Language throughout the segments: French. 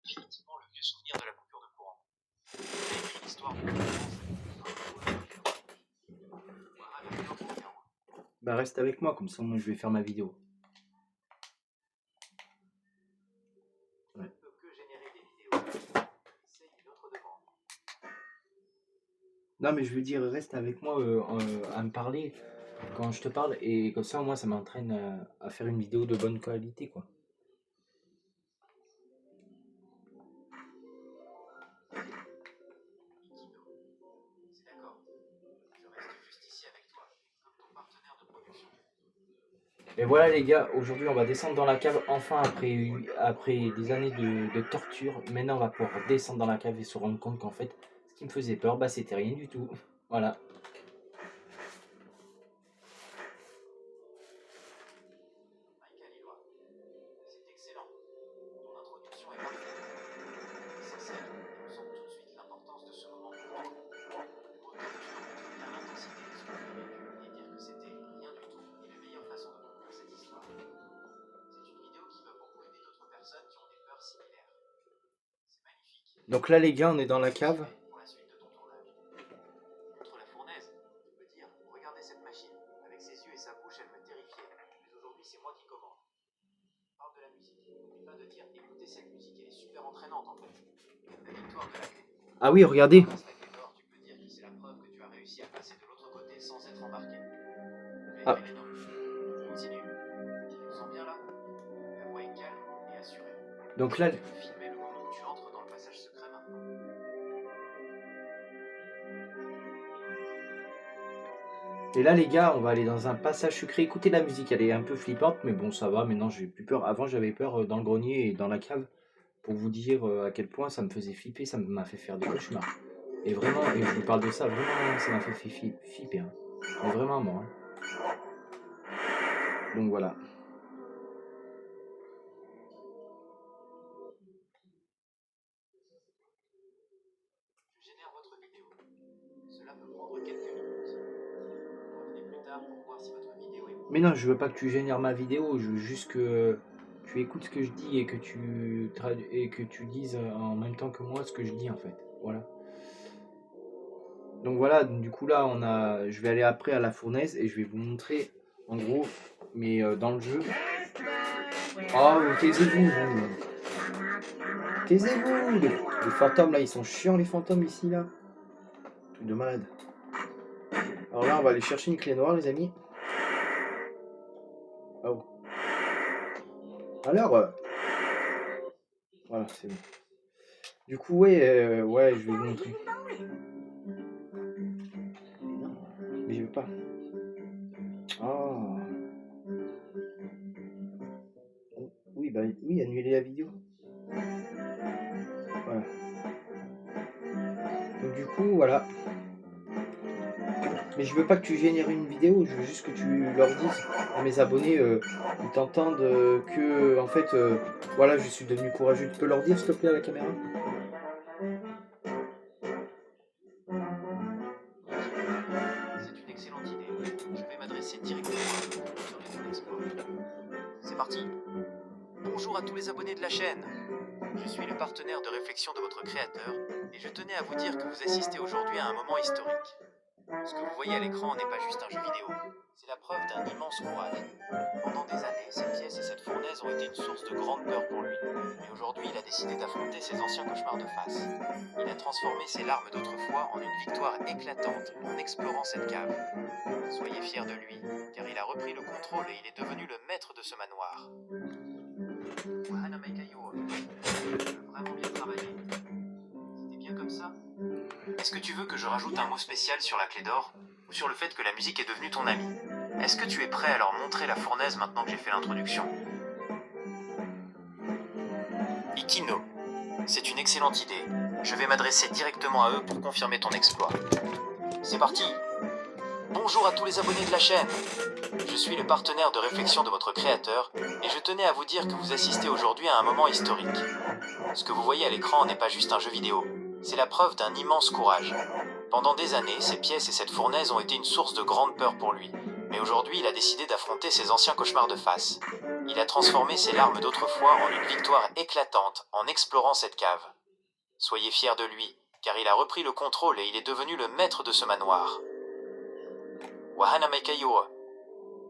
définitivement le vieux souvenir de la coupure de courant. J'ai écrit l'histoire de Bah reste avec moi, comme ça moi je vais faire ma vidéo. Ouais. ne peut que générer des vidéos. C'est une autre demande. Non mais je veux dire, reste avec moi à me parler quand je te parle, et comme ça moi ça m'entraîne à faire une vidéo de bonne qualité quoi. C'est d'accord. Je reste juste ici avec toi, comme ton partenaire de production. Et voilà les gars, aujourd'hui on va descendre dans la cave, enfin après des années de torture. Maintenant on va pouvoir descendre dans la cave et se rendre compte qu'en fait, ce qui me faisait peur, bah c'était rien du tout. Voilà. Michael Lillois, c'est excellent. Ton introduction est parfaite. Sincère, et on sent tout de suite l'importance de ce moment pour toi. Le mot torture montre bien l'intensité de ce que tu as vécu, et dire que c'était rien du tout est la meilleure façon de conclure cette histoire. C'est une vidéo qui va beaucoup aider d'autres personnes qui ont des peurs similaires. C'est magnifique. Donc là les gars, on est dans la cave. Pour la suite de ton tournage. Contre la fournaise, tu peux dire regardez cette machine. Avec ses yeux et sa bouche, elle me terrifiait. Mais aujourd'hui, c'est moi qui commande. Parle de la musique. N'oublie pas de dire écoutez cette musique, elle est super entraînante en fait. La victoire de la clé. Ah oui, regardez. Grâce à la clé d'or, tu peux dire que c'est la preuve que tu as réussi à passer de l'autre côté sans être embarqué. Ah. Continue. Tu te sens bien là? La voix est calme et assurée. Donc là, Tu peux filmer le moment où tu entres dans le passage secret maintenant. et là les gars, on va aller dans un passage secret. Écoutez la musique, elle est un peu flippante, mais bon ça va, maintenant j'ai plus peur. Avant j'avais peur dans le grenier et dans la cave. Pour vous dire à quel point ça me faisait flipper, ça m'a fait faire des cauchemars. Et vraiment, et je vous parle de ça, vraiment, ça m'a fait flipper. Hein. Mais vraiment moi. Hein. Donc voilà. Je génère votre vidéo. Cela peut prendre quelques minutes. Revenez plus tard pour voir si votre vidéo est prête. Mais non, je veux pas que tu génères ma vidéo, je veux juste que tu écoutes ce que je dis et que tu dises en même temps que moi ce que je dis en fait. Voilà. Donc voilà, du coup là je vais aller après à la fournaise et je vais vous montrer en gros, mais dans le jeu. Oh, taisez-vous, vous. Taisez-vous. Les fantômes là, ils sont chiants les fantômes ici là. Truc de malade. Alors là, on va aller chercher une clé noire les amis. Oh. Alors, voilà, c'est bon. Du coup, ouais, je vais vous montrer. Mais je veux pas. Oh. Oui, bah oui, annuler la vidéo. Voilà. Donc du coup, voilà. Mais je veux pas que tu génères une vidéo, je veux juste que tu leur dises à mes abonnés, ils t'entendent que, en fait, voilà, je suis devenu courageux. Tu peux leur dire, s'il te plaît, à la caméra? C'est une excellente idée. Je vais m'adresser directement à eux pour confirmer ton exploit. C'est parti. Bonjour à tous les abonnés de la chaîne. Je suis le partenaire de réflexion de votre créateur et je tenais à vous dire que vous assistez aujourd'hui à un moment historique. Ce que vous voyez à l'écran n'est pas juste un jeu vidéo, c'est la preuve d'un immense courage. Pendant des années, cette pièce et cette fournaise ont été une source de grande peur pour lui. Mais aujourd'hui, il a décidé d'affronter ses anciens cauchemars de face. Il a transformé ses larmes d'autrefois en une victoire éclatante en explorant cette cave. Soyez fiers de lui, car il a repris le contrôle et il est devenu le maître de ce manoir. Wahana Maikayo, tu as vraiment bien travaillé. C'était bien comme ça? Est-ce que tu veux que je rajoute un mot spécial sur la clé d'or? Ou sur le fait que la musique est devenue ton ami? Est-ce que tu es prêt à leur montrer la fournaise maintenant que j'ai fait l'introduction? Ikino, c'est une excellente idée. Je vais m'adresser directement à eux pour confirmer ton exploit. C'est parti! Bonjour à tous les abonnés de la chaîne. Je suis le partenaire de réflexion de votre créateur et je tenais à vous dire que vous assistez aujourd'hui à un moment historique. Ce que vous voyez à l'écran n'est pas juste un jeu vidéo, c'est la preuve d'un immense courage. Pendant des années, ces pièces et cette fournaise ont été une source de grande peur pour lui, mais aujourd'hui il a décidé d'affronter ses anciens cauchemars de face. Il a transformé ses larmes d'autrefois en une victoire éclatante en explorant cette cave. Soyez fiers de lui, car il a repris le contrôle et il est devenu le maître de ce manoir. Wahana Meikayo,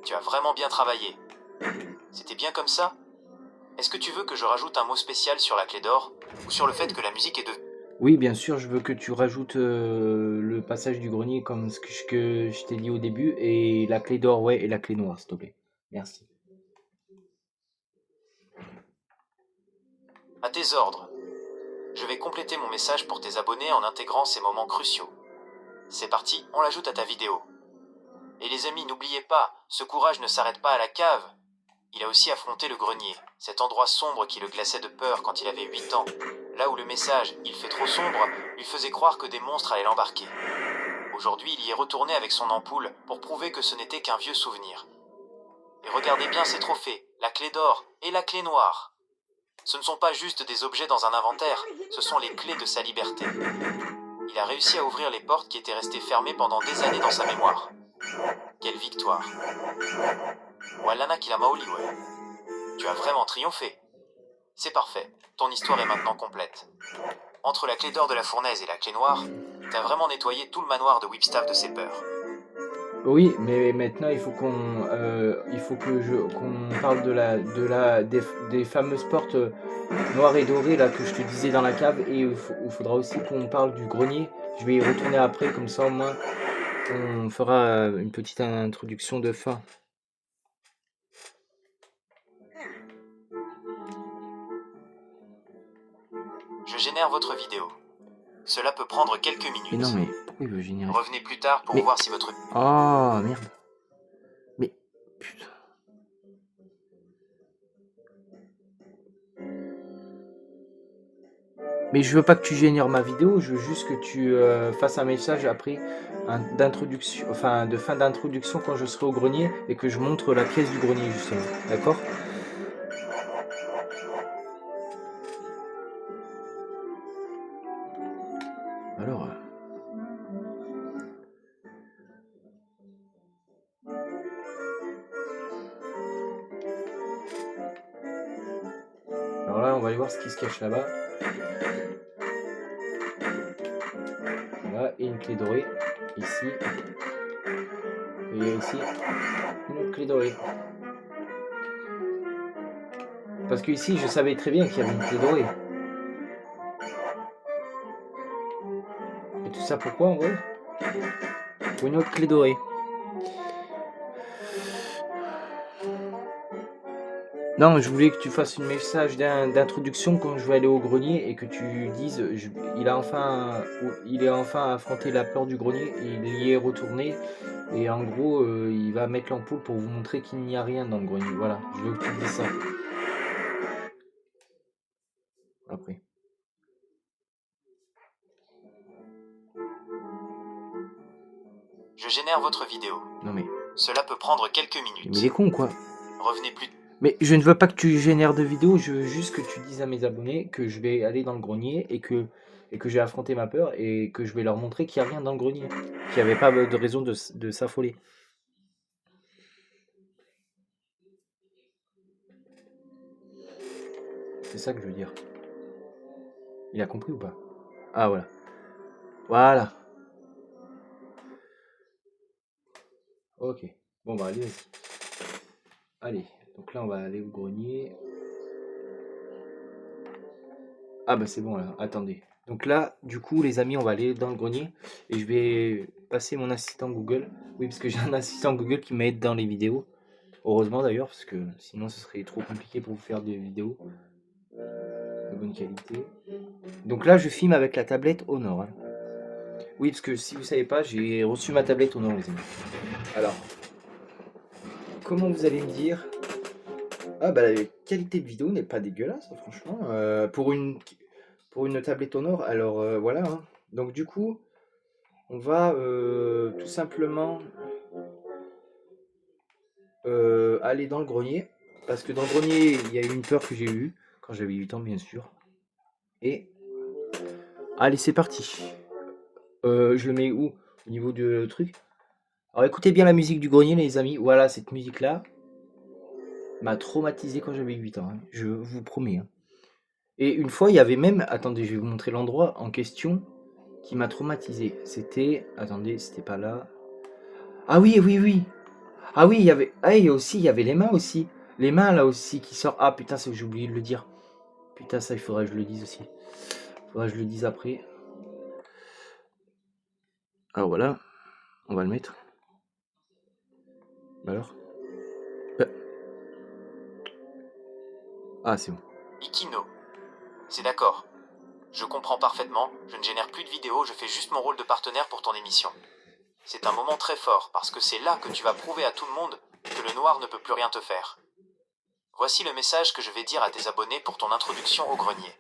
tu as vraiment bien travaillé. C'était bien comme ça? Est-ce que tu veux que je rajoute un mot spécial sur la clé d'or, ou sur le fait que la musique est de... Oui, bien sûr, je veux que tu rajoutes le passage du grenier comme ce que je t'ai dit au début, et la clé d'or, ouais, et la clé noire, s'il te plaît. Merci. À tes ordres. Je vais compléter mon message pour tes abonnés en intégrant ces moments cruciaux. C'est parti, on l'ajoute à ta vidéo. Et les amis, n'oubliez pas, ce courage ne s'arrête pas à la cave. Il a aussi affronté le grenier, cet endroit sombre qui le glaçait de peur quand il avait 8 ans, là où le message « il fait trop sombre » lui faisait croire que des monstres allaient l'embarquer. Aujourd'hui, il y est retourné avec son ampoule pour prouver que ce n'était qu'un vieux souvenir. Et regardez bien ces trophées, la clé d'or et la clé noire. Ce ne sont pas juste des objets dans un inventaire, ce sont les clés de sa liberté. Il a réussi à ouvrir les portes qui étaient restées fermées pendant des années dans sa mémoire. Quelle victoire! Walana Kilamaoliwe. Tu as vraiment triomphé. C'est parfait, ton histoire est maintenant complète. Entre la clé d'or de la fournaise et la clé noire, t'as vraiment nettoyé tout le manoir de Whipstaff de ses peurs. Oui, mais maintenant il faut qu'on parle des fameuses portes noires et dorées là que je te disais dans la cave, et il faudra aussi qu'on parle du grenier. Je vais y retourner après, comme ça au moins on fera une petite introduction de fin. Je génère votre vidéo. Cela peut prendre quelques minutes. Mais non, mais pourquoi il veut générer? Revenez plus tard pour voir si votre... Oh merde. Mais putain. Mais je veux pas que tu génères ma vidéo, je veux juste que tu fasses un message après d'introduction, enfin de fin d'introduction quand je serai au grenier, et que je montre la pièce du grenier justement. D'accord? Alors. Alors là, on va aller voir ce qui se cache là-bas. Voilà, et une clé dorée ici. Et ici, une autre clé dorée. Parce que ici, je savais très bien qu'il y avait une clé dorée. Et tout ça pourquoi, en vrai? Pour une autre clé dorée. Non, je voulais que tu fasses un message d'introduction quand je vais aller au grenier, et que tu dises il est enfin affronté la peur du grenier, et il y est retourné, et en gros il va mettre l'ampoule pour vous montrer qu'il n'y a rien dans le grenier. Voilà, je veux que tu dises ça. Après. Je génère votre vidéo. Non mais... Cela peut prendre quelques minutes. Mais il est con quoi. Revenez plus... Mais je ne veux pas que tu génères de vidéos, je veux juste que tu dises à mes abonnés que je vais aller dans le grenier, et que j'ai affronté ma peur, et que je vais leur montrer qu'il n'y a rien dans le grenier, qu'il n'y avait pas de raison de s'affoler. C'est ça que je veux dire. Il a compris ou pas? Ah voilà. Voilà. Ok. Bon bah allez, vas-y. Allez, donc là on va aller au grenier. Ah bah c'est bon là, attendez. Donc là, du coup les amis, on va aller dans le grenier, et je vais passer mon assistant Google. Oui, parce que j'ai un assistant Google qui m'aide dans les vidéos. Heureusement d'ailleurs, parce que sinon ce serait trop compliqué pour vous faire des vidéos de bonne qualité. Donc là je filme avec la tablette Honor. Hein. Oui, parce que si vous savez pas, j'ai reçu ma tablette Honor, les amis. Alors, comment vous allez me dire? Ah bah la qualité de vidéo n'est pas dégueulasse, franchement, pour une tablette Honor. Alors voilà, hein. Donc du coup, on va tout simplement aller dans le grenier, parce que dans le grenier, il y a eu une peur que j'ai eue quand j'avais 8 ans, bien sûr. Et allez, c'est parti. Je le mets où? Au niveau du truc. Alors écoutez bien la musique du grenier, les amis. Voilà, cette musique-là. m'a traumatisé quand j'avais 8 ans, hein, je vous promets, hein. Et une fois, il y avait même attendez, je vais vous montrer l'endroit en question qui m'a traumatisé. C'était attendez, c'était pas là. Ah oui, oui, oui! Ah oui, il y avait il y a aussi, il y avait les mains aussi. Les mains là aussi qui sortent. Ah putain, j'ai oublié de le dire. Putain, ça, il faudrait que je le dise aussi. Il faudrait que je le dise après. Ah voilà, on va le mettre. Alors Ah, c'est bon. Ikino. C'est d'accord. Je comprends parfaitement, je ne génère plus de vidéos, je fais juste mon rôle de partenaire pour ton émission. C'est un moment très fort, parce que c'est là que tu vas prouver à tout le monde que le noir ne peut plus rien te faire. Voici le message que je vais dire à tes abonnés pour ton introduction au grenier.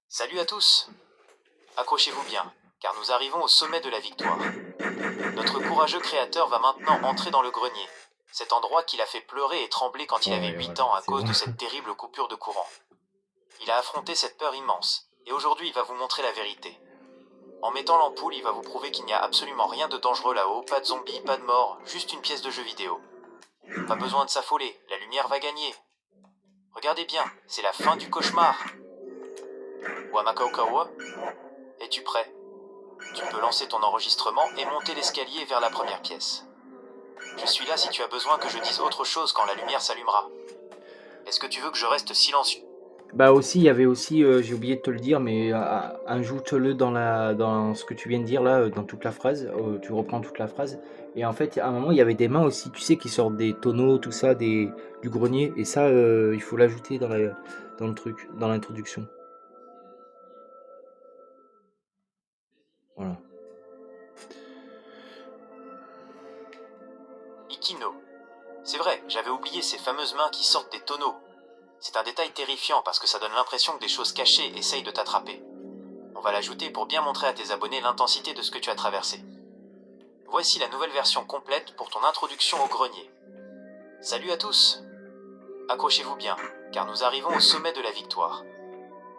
Salut à tous! Accrochez-vous bien, car nous arrivons au sommet de la victoire. Notre courageux créateur va maintenant entrer dans le grenier, cet endroit qu'il a fait pleurer et trembler quand il avait 8 ans à cause de cette terrible coupure de courant. Il a affronté cette peur immense, et aujourd'hui il va vous montrer la vérité. En mettant l'ampoule, il va vous prouver qu'il n'y a absolument rien de dangereux là-haut, pas de zombies, pas de morts, juste une pièce de jeu vidéo. Pas besoin de s'affoler, la lumière va gagner. Regardez bien, c'est la fin du cauchemar. Wamakaokawa, es-tu prêt? Tu peux lancer ton enregistrement et monter l'escalier vers la première pièce. Je suis là si tu as besoin que je dise autre chose quand la lumière s'allumera. Est-ce que tu veux que je reste silencieux? Bah aussi, il y avait aussi, j'ai oublié de te le dire, mais ajoute-le dans ce que tu viens de dire là, dans toute la phrase, tu reprends toute la phrase. Et en fait, à un moment, il y avait des mains aussi, tu sais, qui sortent des tonneaux, tout ça, du grenier. Et ça, il faut l'ajouter dans le truc, dans l'introduction. Voilà. Ikino. C'est vrai, j'avais oublié ces fameuses mains qui sortent des tonneaux. C'est un détail terrifiant parce que ça donne l'impression que des choses cachées essayent de t'attraper. On va l'ajouter pour bien montrer à tes abonnés l'intensité de ce que tu as traversé. Voici la nouvelle version complète pour ton introduction au grenier. Salut à tous! Accrochez-vous bien, car nous arrivons au sommet de la victoire.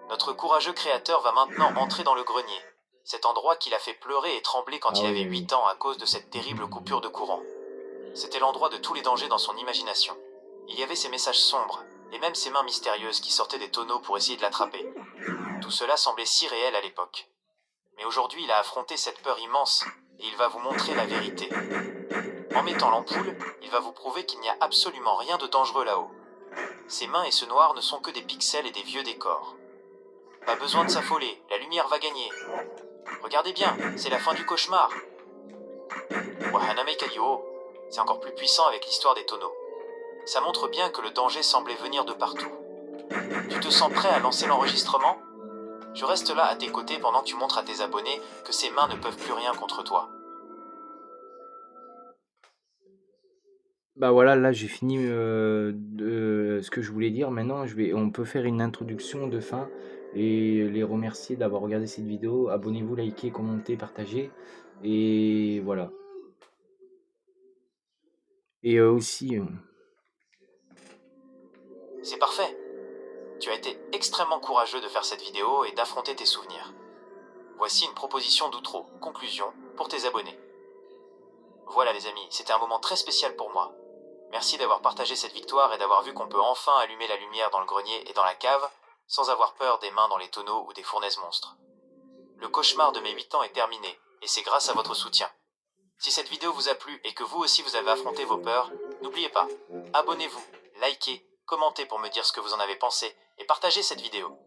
Notre courageux créateur va maintenant entrer dans le grenier, cet endroit qu'il a fait pleurer et trembler quand Ah il oui, avait oui. 8 ans à cause de cette terrible coupure de courant. C'était l'endroit de tous les dangers dans son imagination. Il y avait ces messages sombres, et même ces mains mystérieuses qui sortaient des tonneaux pour essayer de l'attraper. Tout cela semblait si réel à l'époque. Mais aujourd'hui, il a affronté cette peur immense, et il va vous montrer la vérité. En mettant l'ampoule, il va vous prouver qu'il n'y a absolument rien de dangereux là-haut. Ces mains et ce noir ne sont que des pixels et des vieux décors. Pas besoin de s'affoler, la lumière va gagner. Regardez bien, c'est la fin du cauchemar. Wahaname Kayo, c'est encore plus puissant avec l'histoire des tonneaux. Ça montre bien que le danger semblait venir de partout. Tu te sens prêt à lancer l'enregistrement? Je reste là à tes côtés pendant que tu montres à tes abonnés que ces mains ne peuvent plus rien contre toi. Bah voilà, là j'ai fini de ce que je voulais dire. Maintenant, on peut faire une introduction de fin et les remercier d'avoir regardé cette vidéo. Abonnez-vous, likez, commentez, partagez. Et voilà. Et aussi, C'est parfait. Tu as été extrêmement courageux de faire cette vidéo et d'affronter tes souvenirs. Voici une proposition d'outro, conclusion, pour tes abonnés. Voilà les amis, c'était un moment très spécial pour moi. Merci d'avoir partagé cette victoire et d'avoir vu qu'on peut enfin allumer la lumière dans le grenier et dans la cave, sans avoir peur des mains dans les tonneaux ou des fournaises monstres. Le cauchemar de mes 8 ans est terminé, et c'est grâce à votre soutien. Si cette vidéo vous a plu et que vous aussi vous avez affronté vos peurs, n'oubliez pas, abonnez-vous, likez, commentez pour me dire ce que vous en avez pensé, et partagez cette vidéo.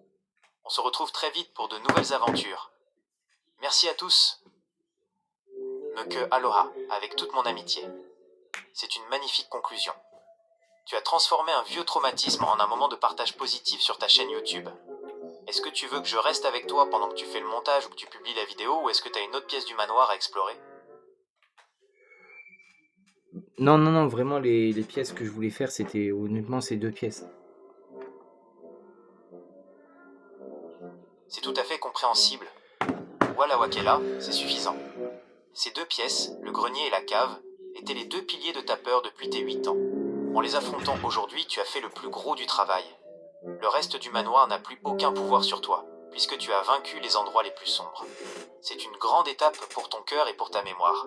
On se retrouve très vite pour de nouvelles aventures. Merci à tous. Meke aloha, avec toute mon amitié. C'est une magnifique conclusion. Tu as transformé un vieux traumatisme en un moment de partage positif sur ta chaîne YouTube. Est-ce que tu veux que je reste avec toi pendant que tu fais le montage ou que tu publies la vidéo, ou est-ce que tu as une autre pièce du manoir à explorer? non, non, non, vraiment les pièces que je voulais faire, c'était honnêtement ces 2 pièces. C'est tout à fait compréhensible. Voilà Wakela, c'est suffisant. Ces 2 pièces, le grenier et la cave, étaient les 2 piliers de ta peur depuis tes 8 ans. En les affrontant aujourd'hui, tu as fait le plus gros du travail. Le reste du manoir n'a plus aucun pouvoir sur toi, puisque tu as vaincu les endroits les plus sombres. C'est une grande étape pour ton cœur et pour ta mémoire.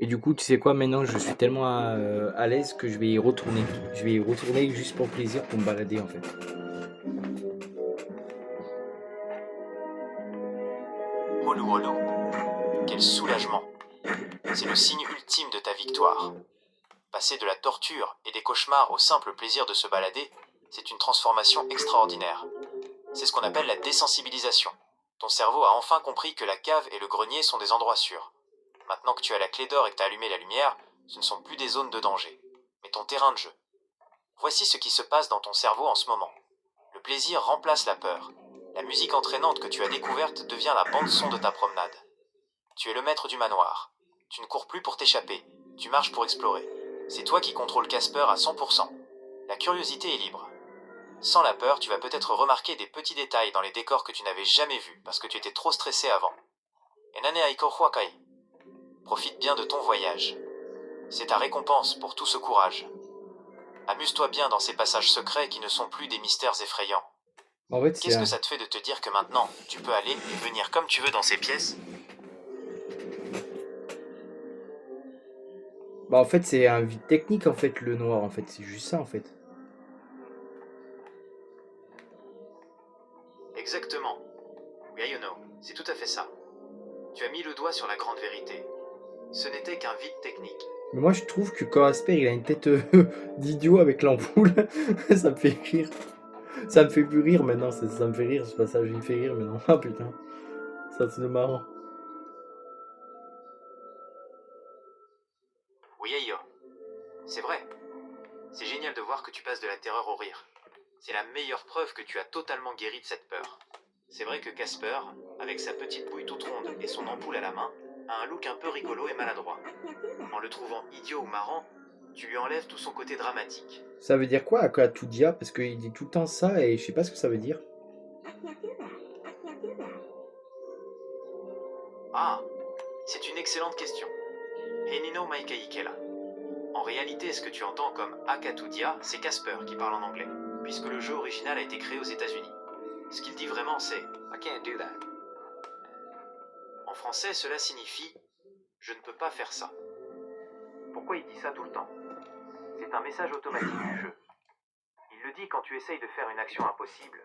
Et du coup, tu sais quoi, maintenant je suis tellement à l'aise que je vais y retourner. Je vais y retourner juste pour le plaisir, pour me balader en fait. Holu Holu, quel soulagement. C'est le signe ultime de ta victoire. Passer de la torture et des cauchemars au simple plaisir de se balader, c'est une transformation extraordinaire. C'est ce qu'on appelle la désensibilisation. Ton cerveau a enfin compris que la cave et le grenier sont des endroits sûrs. Maintenant que tu as la clé d'or et que tu as allumé la lumière, ce ne sont plus des zones de danger, mais ton terrain de jeu. Voici ce qui se passe dans ton cerveau en ce moment. Le plaisir remplace la peur. La musique entraînante que tu as découverte devient la bande-son de ta promenade. Tu es le maître du manoir. Tu ne cours plus pour t'échapper, tu marches pour explorer. C'est toi qui contrôles Casper à 100%. La curiosité est libre. Sans la peur, tu vas peut-être remarquer des petits détails dans les décors que tu n'avais jamais vus parce que tu étais trop stressé avant. Enane Aiko Huakai. Profite bien de ton voyage. C'est ta récompense pour tout ce courage. Amuse-toi bien dans ces passages secrets qui ne sont plus des mystères effrayants. En fait, c'est Qu'est-ce que un... ça te fait de te dire que maintenant, tu peux aller et venir comme tu veux dans ces pièces? Bah, en fait, c'est un vide technique en fait, le noir en fait. C'est juste ça en fait. Exactement. Gaiono, c'est tout à fait ça. Tu as mis le doigt sur la grande vérité. Ce n'était qu'un vide technique. Mais moi, je trouve que quand Asper il a une tête d'idiot avec l'ampoule, ça me fait rire. Ça me fait plus rire maintenant, ça me fait rire ce passage, il me fait rire maintenant. Ah putain, ça c'est marrant. Oui, Ayo. C'est vrai. C'est génial de voir que tu passes de la terreur au rire. C'est la meilleure preuve que tu as totalement guéri de cette peur. C'est vrai que Casper, avec sa petite bouille toute ronde et son ampoule à la main, a un look un peu rigolo et maladroit. En le trouvant idiot ou marrant, tu lui enlèves tout son côté dramatique. Ça veut dire quoi Akatudia? Parce qu'il dit tout le temps ça et je sais pas ce que ça veut dire. Ah, c'est une excellente question. Henino Maikaikela. En réalité, ce que tu entends comme Akatudia, c'est Casper qui parle en anglais, puisque le jeu original a été créé aux États-Unis. Ce qu'il dit vraiment, c'est I can't do that. En français, cela signifie je ne peux pas faire ça. Pourquoi il dit ça tout le temps? C'est un message automatique du jeu. Il le dit quand tu essayes de faire une action impossible,